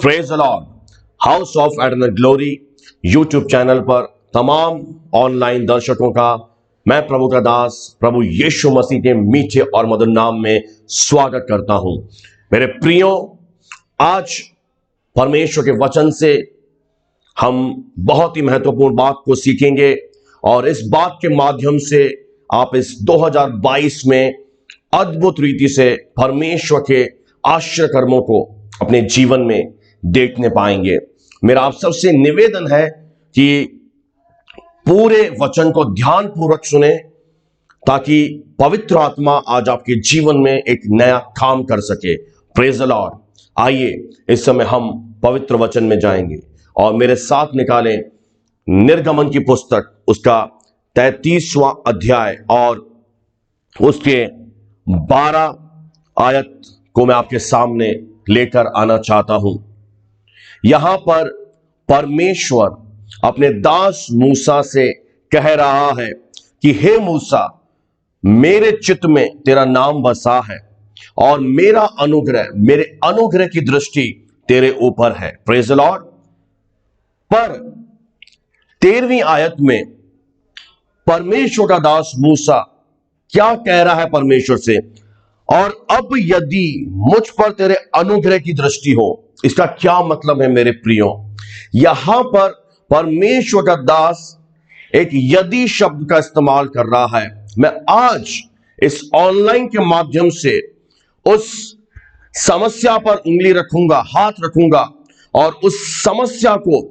Praise the Lord. House of eternal glory YouTube channel पर तमाम online दर्शकों का मैं प्रभु का दास प्रभु यीशु मसीह के मीठे और मधुर नाम में स्वागत करता हूं। मेरे प्रियो, आज परमेश्वर के वचन से हम बहुत ही महत्वपूर्ण बात को सीखेंगे और इस बात के माध्यम से आप इस 2022 में अद्भुत रीति से परमेश्वर के आश्चर्य कर्मों को अपने जीवन में देखने पाएंगे। मेरा आप सबसे निवेदन है कि पूरे वचन को ध्यान पूर्वक सुने ताकि पवित्र आत्मा आज आपके जीवन में एक नया काम कर सके। Praise the Lord. आइए इस समय हम पवित्र वचन में जाएंगे और मेरे साथ निकालें निर्गमन की पुस्तक उसका 33वां अध्याय और उसके 12 आयत को मैं आपके सामने लेकर आना चाहता हूं। यहां पर परमेश्वर अपने दास मूसा से कह रहा है कि हे मूसा, मेरे चित्त में तेरा नाम बसा है और मेरा अनुग्रह, मेरे अनुग्रह की दृष्टि तेरे ऊपर है। Praise the Lord. पर 13वीं आयत में परमेश्वर का दास मूसा क्या कह रहा है परमेश्वर से, और अब यदि मुझ पर तेरे अनुग्रह की दृष्टि हो। इसका क्या मतलब है मेरे प्रियो? यहां पर परमेश्वर का दास एक यदि शब्द का इस्तेमाल कर रहा है। मैं आज इस ऑनलाइन के माध्यम से उस समस्या पर उंगली रखूंगा, हाथ रखूंगा, और उस समस्या को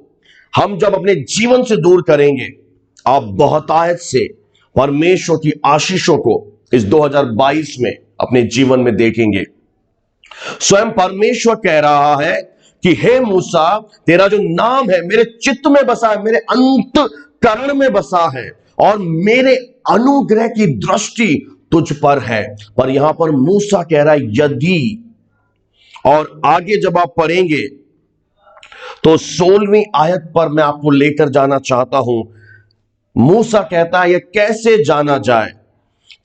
हम जब अपने जीवन से दूर करेंगे, आप बहुतायत से परमेश्वर की आशीषों को इस 2022 में अपने जीवन में देखेंगे। स्वयं परमेश्वर कह रहा है कि हे मूसा, तेरा जो नाम है मेरे चित्त में बसा है, मेरे अंतःकरण में बसा है और मेरे अनुग्रह की दृष्टि तुझ पर है। पर यहां पर मूसा कह रहा है यदि, और आगे जब आप पढ़ेंगे तो 16वीं आयत पर मैं आपको लेकर जाना चाहता हूं। मूसा कहता है यह कैसे जाना जाए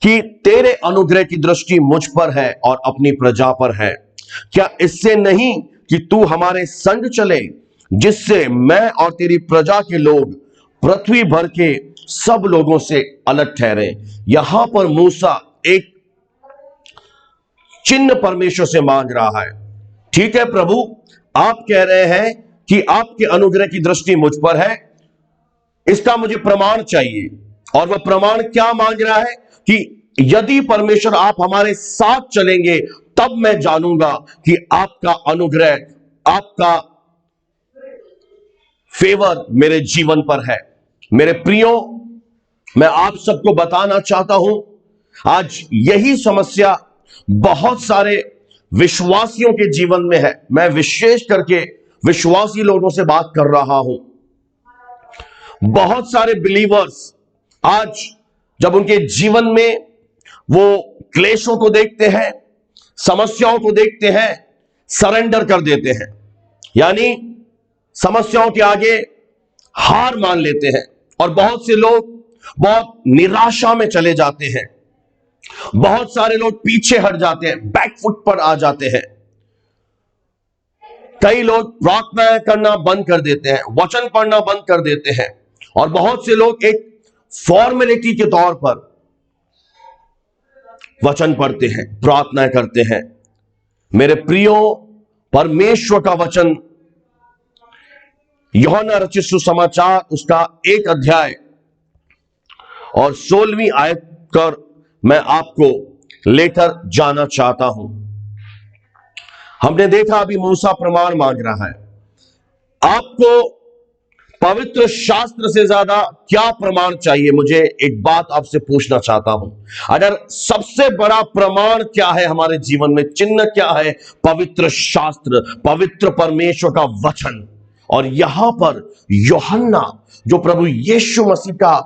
कि तेरे अनुग्रह की दृष्टि मुझ पर है और अपनी प्रजा पर है? क्या इससे नहीं कि तू हमारे संग चले, जिससे मैं और तेरी प्रजा के लोग पृथ्वी भर के सब लोगों से अलग ठहरे। यहां पर मूसा एक चिन्ह परमेश्वर से मांग रहा है। ठीक है प्रभु, आप कह रहे हैं कि आपके अनुग्रह की दृष्टि मुझ पर है, इसका मुझे प्रमाण चाहिए। और वह प्रमाण क्या मांग रहा है कि यदि परमेश्वर आप हमारे साथ चलेंगे तब मैं जानूंगा कि आपका अनुग्रह, आपका फेवर मेरे जीवन पर है। मेरे प्रियो, मैं आप सबको बताना चाहता हूं, आज यही समस्या बहुत सारे विश्वासियों के जीवन में है। मैं विशेष करके विश्वासी लोगों से बात कर रहा हूं। बहुत सारे बिलीवर्स आज जब उनके जीवन में वो क्लेशों को देखते हैं, समस्याओं को देखते हैं, सरेंडर कर देते हैं, यानी समस्याओं के आगे हार मान लेते हैं। और बहुत से लोग बहुत निराशा में चले जाते हैं, बहुत सारे लोग पीछे हट जाते हैं, बैकफुट पर आ जाते हैं। कई लोग प्रार्थना करना बंद कर देते हैं, वचन पढ़ना बंद कर देते हैं, और बहुत से लोग एक फॉर्मेलिटी के तौर पर वचन पढ़ते हैं, प्रार्थना करते हैं। मेरे प्रियो, परमेश्वर का वचन यूहन्ना रचित सुसमाचार उसका 1 अध्याय और 16वीं आयत कर मैं आपको लेकर जाना चाहता हूं। हमने देखा अभी मूसा प्रमाण मांग रहा है। आपको पवित्र शास्त्र से ज्यादा क्या प्रमाण चाहिए? मुझे एक बात आपसे पूछना चाहता हूं। अगर सबसे बड़ा प्रमाण क्या है हमारे जीवन में, चिन्ह क्या है? पवित्र शास्त्र, पवित्र परमेश्वर का वचन। और यहां पर यूहन्ना, जो प्रभु यीशु मसीह का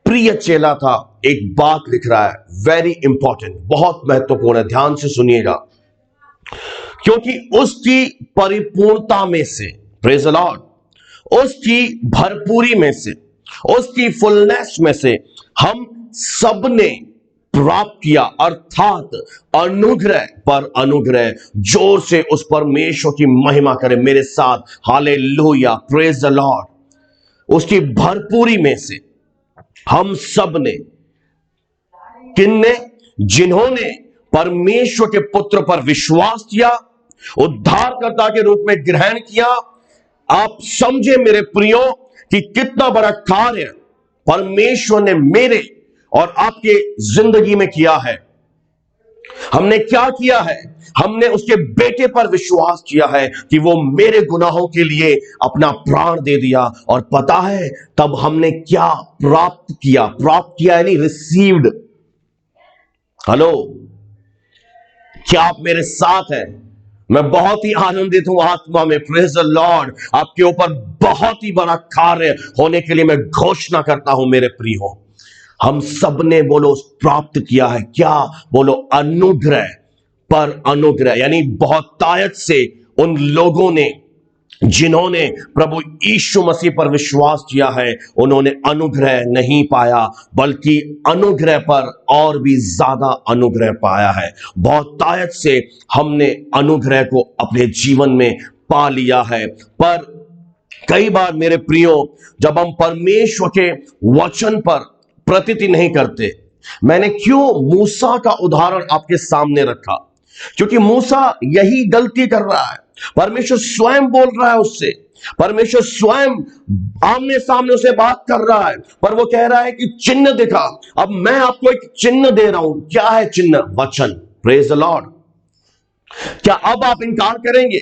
प्रिय चेला था, एक बात लिख रहा है, वेरी इंपॉर्टेंट, बहुत महत्वपूर्ण है, ध्यान से सुनिएगा। क्योंकि उसकी परिपूर्णता में से, प्रेज द लॉर्ड, उसकी भरपूरी में से, उसकी फुलनेस में से हम सब ने प्राप्त किया, अर्थात अनुग्रह पर अनुग्रह। जोर से उस परमेश्वर की महिमा करें मेरे साथ, हालेलुया, प्रेज द लॉर्ड। उसकी भरपूरी में से हम सब ने, किनने, जिन्होंने परमेश्वर के पुत्र पर विश्वास किया, उद्धारकर्ता के रूप में ग्रहण किया। आप समझे मेरे प्रियो कि कितना बड़ा कार्य परमेश्वर ने मेरे और आपके जिंदगी में किया है। हमने क्या किया है? हमने उसके बेटे पर विश्वास किया है कि वो मेरे गुनाहों के लिए अपना प्राण दे दिया। और पता है तब हमने क्या प्राप्त किया? प्राप्त किया यानी रिसीव्ड। हेलो, क्या आप मेरे साथ हैं? मैं बहुत ही आनंदित हूं आत्मा में, प्रेज द लॉर्ड। आपके ऊपर बहुत ही बड़ा कार्य होने के लिए मैं घोषणा करता हूं मेरे प्रियो। हम सब ने बोलो प्राप्त किया है क्या? बोलो अनुग्रह पर अनुग्रह, यानी बहुतायत से उन लोगों ने जिन्होंने प्रभु यीशु मसीह पर विश्वास किया है, उन्होंने अनुग्रह नहीं पाया, बल्कि अनुग्रह पर और भी ज्यादा अनुग्रह पाया है। बहुतायत से हमने अनुग्रह को अपने जीवन में पा लिया है। पर कई बार मेरे प्रियो, जब हम परमेश्वर के वचन पर प्रतीति नहीं करते, मैंने क्यों मूसा का उदाहरण आपके सामने रखा? क्योंकि मूसा यही गलती कर रहा है। परमेश्वर स्वयं बोल रहा है उससे, परमेश्वर स्वयं आमने सामने उसे बात कर रहा है, पर वो कह रहा है कि चिन्ह दिखा। अब मैं आपको एक चिन्ह दे रहा हूं। क्या है चिन्ह? वचन। Praise the Lord. क्या अब आप इनकार करेंगे?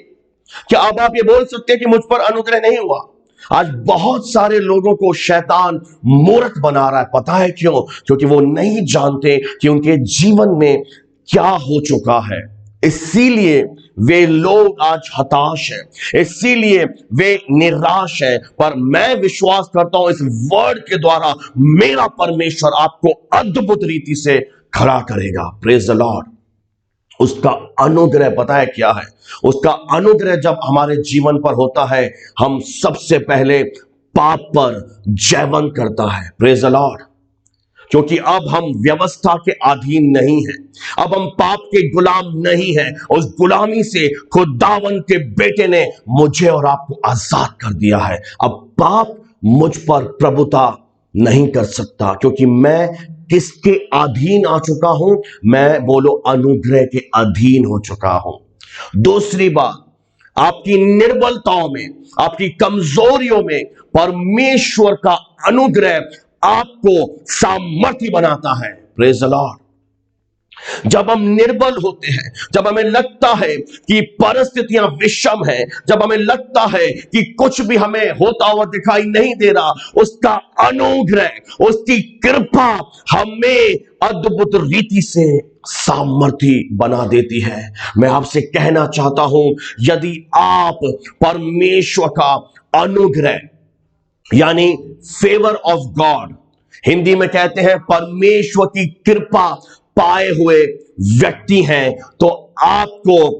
क्या अब आप ये बोल सकते हैं कि मुझ पर अनुग्रह नहीं हुआ? आज बहुत सारे लोगों को शैतान मूर्ख बना रहा है। पता है क्यों? क्योंकि वो नहीं जानते कि उनके जीवन में क्या हो चुका है। इसीलिए वे लोग आज हताश हैं, इसीलिए वे निराश हैं। पर मैं विश्वास करता हूं इस वर्ड के द्वारा मेरा परमेश्वर आपको अद्भुत रीति से खड़ा करेगा। Praise the Lord. उसका अनुग्रह पता है क्या है? उसका अनुग्रह जब हमारे जीवन पर होता है, हम सबसे पहले पाप पर जयवंत करता है। Praise the Lord. क्योंकि अब हम व्यवस्था के अधीन नहीं हैं, अब हम पाप के गुलाम नहीं हैं। उस गुलामी से खुदावन के बेटे ने मुझे और आपको आजाद कर दिया है। अब पाप मुझ पर प्रभुता नहीं कर सकता, क्योंकि मैं किसके अधीन आ चुका हूं? मैं बोलो अनुग्रह के अधीन हो चुका हूं। दूसरी बात, आपकी निर्बलताओं में, आपकी कमजोरियों में परमेश्वर का अनुग्रह आपको सामर्थ्य बनाता है। Praise the Lord. जब हम निर्बल होते हैं, जब हमें लगता है कि परिस्थितियां विषम हैं, जब हमें लगता है कि कुछ भी हमें होता हुआ दिखाई नहीं दे रहा, उसका अनुग्रह, उसकी कृपा हमें अद्भुत रीति से सामर्थ्य बना देती है। मैं आपसे कहना चाहता हूं, यदि आप परमेश्वर का अनुग्रह यानी फेवर ऑफ गॉड, हिंदी में कहते हैं परमेश्वर की कृपा पाए हुए व्यक्ति हैं, तो आपको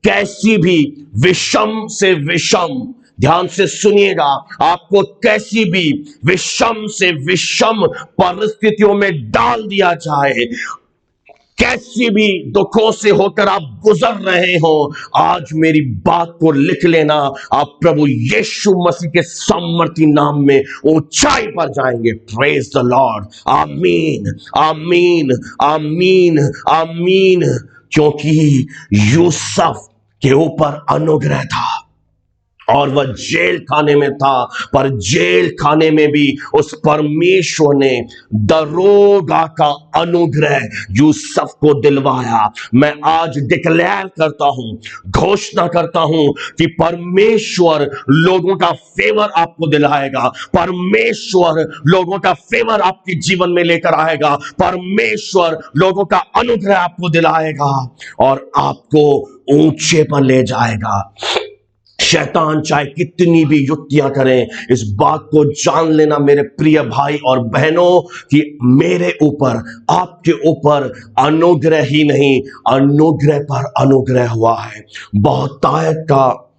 कैसी भी विषम से विषम, ध्यान से सुनिएगा, आपको कैसी भी विषम से विषम परिस्थितियों में डाल दिया जाए, कैसी भी दुखों से होकर आप गुजर रहे हो, आज मेरी बात को लिख लेना, आप प्रभु यीशु मसीह के सामर्थी नाम में ऊंचाई पर जाएंगे। Praise the Lord. आमीन, आमीन, आमीन, आमीन। क्योंकि यूसुफ के ऊपर अनुग्रह था और वह जेल खाने में था, पर जेल खाने में भी उस परमेश्वर ने दरोगा का अनुग्रह यूसुफ को दिलवाया। मैं आज डिक्लेयर करता हूं, घोषणा करता हूं कि परमेश्वर लोगों का फेवर आपको दिलाएगा, परमेश्वर लोगों का फेवर आपके जीवन में लेकर आएगा, परमेश्वर लोगों का अनुग्रह आपको दिलाएगा और आपको ऊंचे पर ले जाएगा। शैतान चाहे कितनी भी युक्तियां करें, इस बात को जान लेना मेरे प्रिय भाई और बहनों कि मेरे ऊपर, आपके ऊपर अनुग्रह ही नहीं, अनुग्रह पर अनुग्रह हुआ है। बहुतायत का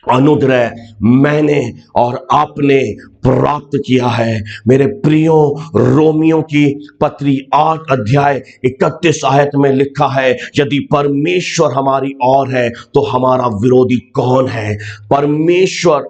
अनुग्रह मैंने और आपने प्राप्त किया है। मेरे प्रियो, रोमियो की पत्री 8 अध्याय 31 आयत में लिखा है, यदि परमेश्वर हमारी ओर है तो हमारा विरोधी कौन है। परमेश्वर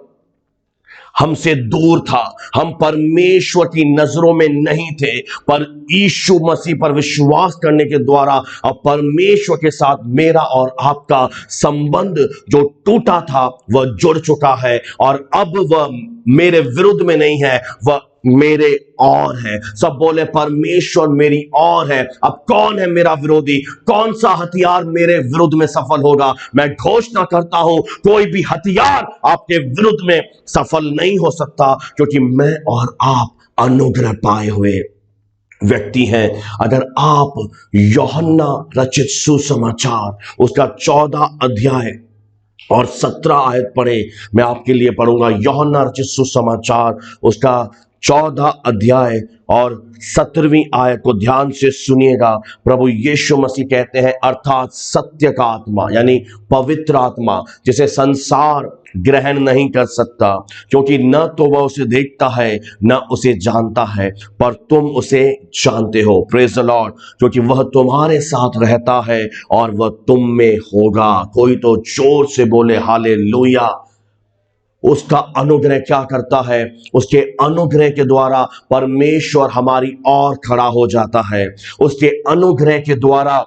हमसे दूर था, हम परमेश्वर की नजरों में नहीं थे, पर यीशु मसीह पर विश्वास करने के द्वारा अब परमेश्वर के साथ मेरा और आपका संबंध जो टूटा था वह जुड़ चुका है, और अब वह मेरे विरुद्ध में नहीं है, वह मेरे और है। सब बोले परमेश्वर मेरी और है। अब कौन है मेरा विरोधी? कौन सा हथियार मेरे विरुद्ध में सफल होगा? मैं घोषणा करता हूं, कोई भी हथियार आपके विरुद्ध में सफल नहीं हो सकता, क्योंकि मैं और आप अनुग्रह पाए हुए व्यक्ति हैं। अगर आप यूहन्ना रचित सुसमाचार उसका 14 अध्याय और 17 आयत पढ़े, मैं आपके लिए पढ़ूंगा। यूहन्ना रचित सुसमाचार उसका 14 अध्याय और 17वीं आयत को ध्यान से सुनिएगा। प्रभु यीशु मसीह कहते हैं, अर्थात सत्य का आत्मा यानी पवित्र आत्मा, जिसे संसार ग्रहण नहीं कर सकता, क्योंकि न तो वह उसे देखता है न उसे जानता है, पर तुम उसे जानते हो। Praise the Lord. क्योंकि वह तुम्हारे साथ रहता है और वह तुम में होगा। कोई तो जोर से बोले हालेलुया। उसका अनुग्रह क्या करता है? उसके अनुग्रह के द्वारा परमेश्वर हमारी ओर खड़ा हो जाता है। उसके अनुग्रह के द्वारा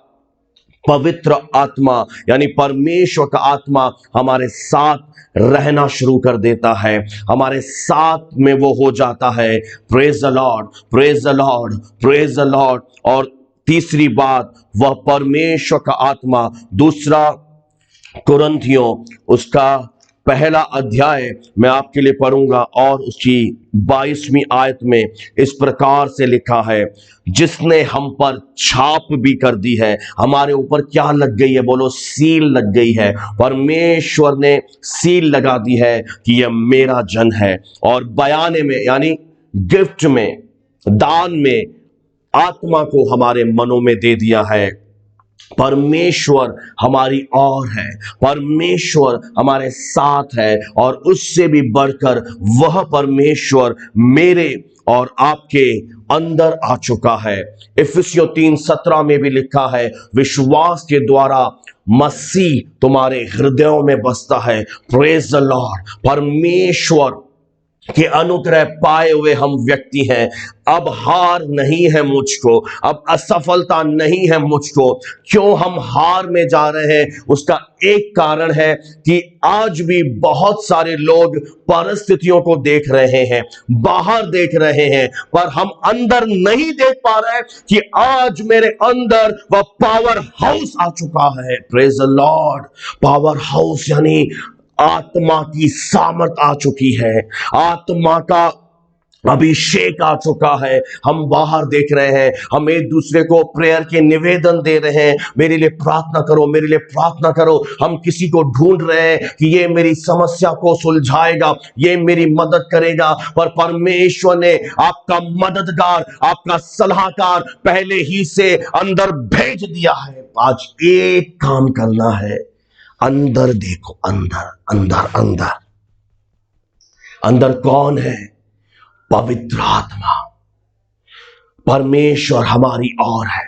पवित्र आत्मा यानी परमेश्वर का आत्मा हमारे साथ रहना शुरू कर देता है, हमारे साथ में वो हो जाता है। Praise the Lord, praise the Lord, praise the Lord. और तीसरी बात, वह परमेश्वर का आत्मा, दूसरा कुरिन्थियों उसका पहला अध्याय मैं आपके लिए पढ़ूंगा और उसकी 22वीं आयत में इस प्रकार से लिखा है, जिसने हम पर छाप भी कर दी है। हमारे ऊपर क्या लग गई है? बोलो, सील लग गई है। परमेश्वर ने सील लगा दी है कि यह मेरा जन है। और बयाने में यानी गिफ्ट में, दान में आत्मा को हमारे मनों में दे दिया है। परमेश्वर हमारी ओर है, परमेश्वर हमारे साथ है, और उससे भी बढ़कर वह परमेश्वर मेरे और आपके अंदर आ चुका है। इफिसियों 3:17 में भी लिखा है, विश्वास के द्वारा मसीह तुम्हारे हृदयों में बसता है। Praise the Lord. परमेश्वर कि अनुग्रह पाए हुए हम व्यक्ति हैं। अब हार नहीं है मुझको, अब असफलता नहीं है मुझको। क्यों हम हार में जा रहे हैं? उसका एक कारण है कि आज भी बहुत सारे लोग परिस्थितियों को देख रहे हैं, बाहर देख रहे हैं, पर हम अंदर नहीं देख पा रहे हैं कि आज मेरे अंदर वह पावर हाउस आ चुका है। Praise the Lord. Power house यानी आत्मा की सामर्थ आ चुकी है, आत्मा का अभिषेक आ चुका है। हम बाहर देख रहे हैं, हम एक दूसरे को प्रेयर के निवेदन दे रहे हैं, मेरे लिए प्रार्थना करो, मेरे लिए प्रार्थना करो। हम किसी को ढूंढ रहे हैं कि ये मेरी समस्या को सुलझाएगा, ये मेरी मदद करेगा, पर परमेश्वर ने आपका मददगार, आपका सलाहकार पहले ही से अंदर भेज दिया है। आज एक काम करना है, अंदर देखो, अंदर अंदर अंदर अंदर कौन है? पवित्र आत्मा। परमेश्वर हमारी ओर है,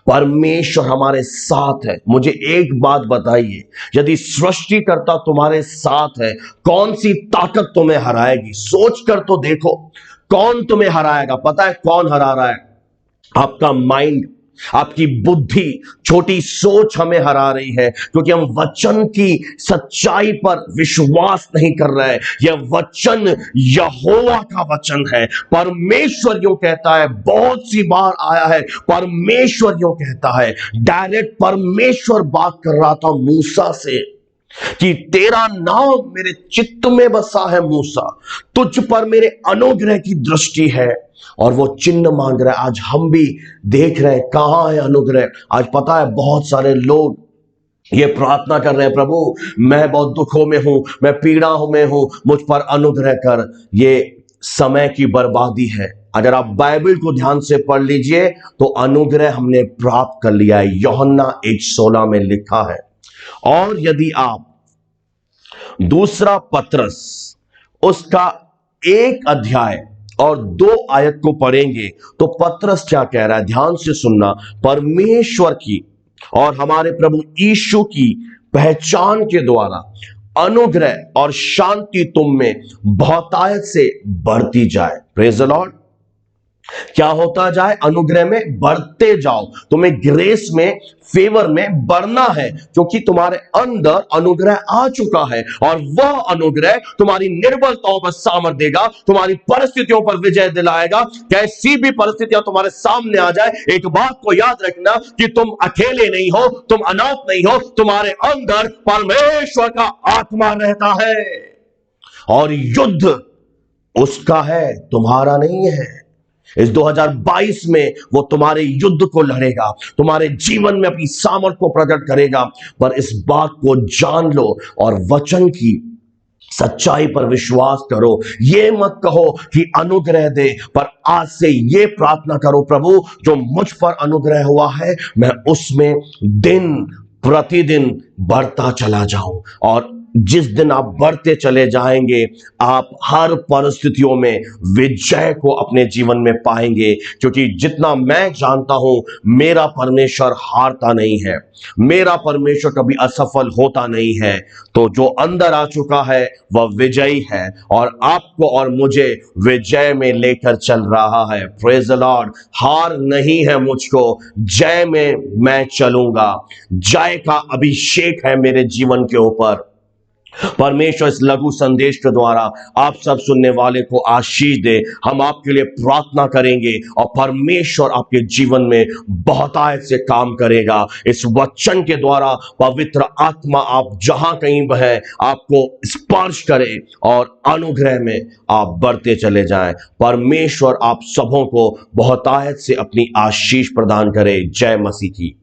परमेश्वर हमारे साथ है। मुझे एक बात बताइए, यदि सृष्टिकर्ता तुम्हारे साथ है, कौन सी ताकत तुम्हें हराएगी? सोच कर तो देखो, कौन तुम्हें हराएगा? पता है कौन हरा रहा है? आपका माइंड, आपकी बुद्धि, छोटी सोच हमें हरा रही है, क्योंकि हम वचन की सच्चाई पर विश्वास नहीं कर रहे हैं। यह वचन यहोवा का वचन है। परमेश्वर यूं कहता है, बहुत सी बार आया है, परमेश्वर यूं कहता है, डायरेक्ट परमेश्वर बात कर रहा था मूसा से कि तेरा नाम मेरे चित्त में बसा है मूसा, तुझ पर मेरे अनुग्रह की दृष्टि है। और वो चिन्ह मांग रहा है। आज हम भी देख रहे हैं कहां है अनुग्रह। आज पता है बहुत सारे लोग ये प्रार्थना कर रहे हैं, प्रभु मैं बहुत दुखों में हूं, मैं पीड़ा में हूं, मुझ पर अनुग्रह कर। ये समय की बर्बादी है। अगर आप बाइबल को ध्यान से पढ़ लीजिए तो अनुग्रह हमने प्राप्त कर लिया है। यूहन्ना 1:16 में लिखा है, और यदि आप दूसरा पत्रस उसका 1 अध्याय और 2 आयत को पढ़ेंगे तो पत्रस क्या कह रहा है, ध्यान से सुनना। परमेश्वर की और हमारे प्रभु यीशु की पहचान के द्वारा अनुग्रह और शांति तुम में बहुतायत से बढ़ती जाए। Praise the Lord. क्या होता जाए? अनुग्रह में बढ़ते जाओ। तुम्हें ग्रेस में, फेवर में बढ़ना है, क्योंकि तुम्हारे अंदर अनुग्रह आ चुका है और वह अनुग्रह तुम्हारी निर्बलताओं पर सामर्थ देगा, तुम्हारी परिस्थितियों पर विजय दिलाएगा। कैसी भी परिस्थितियां तुम्हारे सामने आ जाए, एक बात को याद रखना कि तुम अकेले नहीं हो, तुम अनाथ नहीं हो, तुम्हारे अंदर परमेश्वर का आत्मा रहता है और युद्ध उसका है, तुम्हारा नहीं है। इस 2022 में वो तुम्हारे युद्ध को लड़ेगा, तुम्हारे जीवन में अपनी सामर्थ को प्रकट करेगा। पर इस बात को जान लो और वचन की सच्चाई पर विश्वास करो। ये मत कहो कि अनुग्रह दे, पर आज से ये प्रार्थना करो, प्रभु जो मुझ पर अनुग्रह हुआ है मैं उसमें दिन प्रतिदिन बढ़ता चला जाऊं। और जिस दिन आप बढ़ते चले जाएंगे, आप हर परिस्थितियों में विजय को अपने जीवन में पाएंगे, क्योंकि जितना मैं जानता हूं मेरा परमेश्वर हारता नहीं है, मेरा परमेश्वर कभी असफल होता नहीं है। तो जो अंदर आ चुका है वह विजयी है और आपको और मुझे विजय में लेकर चल रहा है। Praise the Lord. हार नहीं है मुझको, जय में मैं चलूंगा। जय का अभिषेक है मेरे जीवन के ऊपर। परमेश्वर इस लघु संदेश के द्वारा आप सब सुनने वाले को आशीष दे। हम आपके लिए प्रार्थना करेंगे और परमेश्वर आपके जीवन में बहुतायत से काम करेगा। इस वचन के द्वारा पवित्र आत्मा आप जहां कहीं बहे आपको स्पर्श करे और अनुग्रह में आप बढ़ते चले जाएं। परमेश्वर आप सबों को बहुतायत से अपनी आशीष प्रदान करे। जय मसीह की।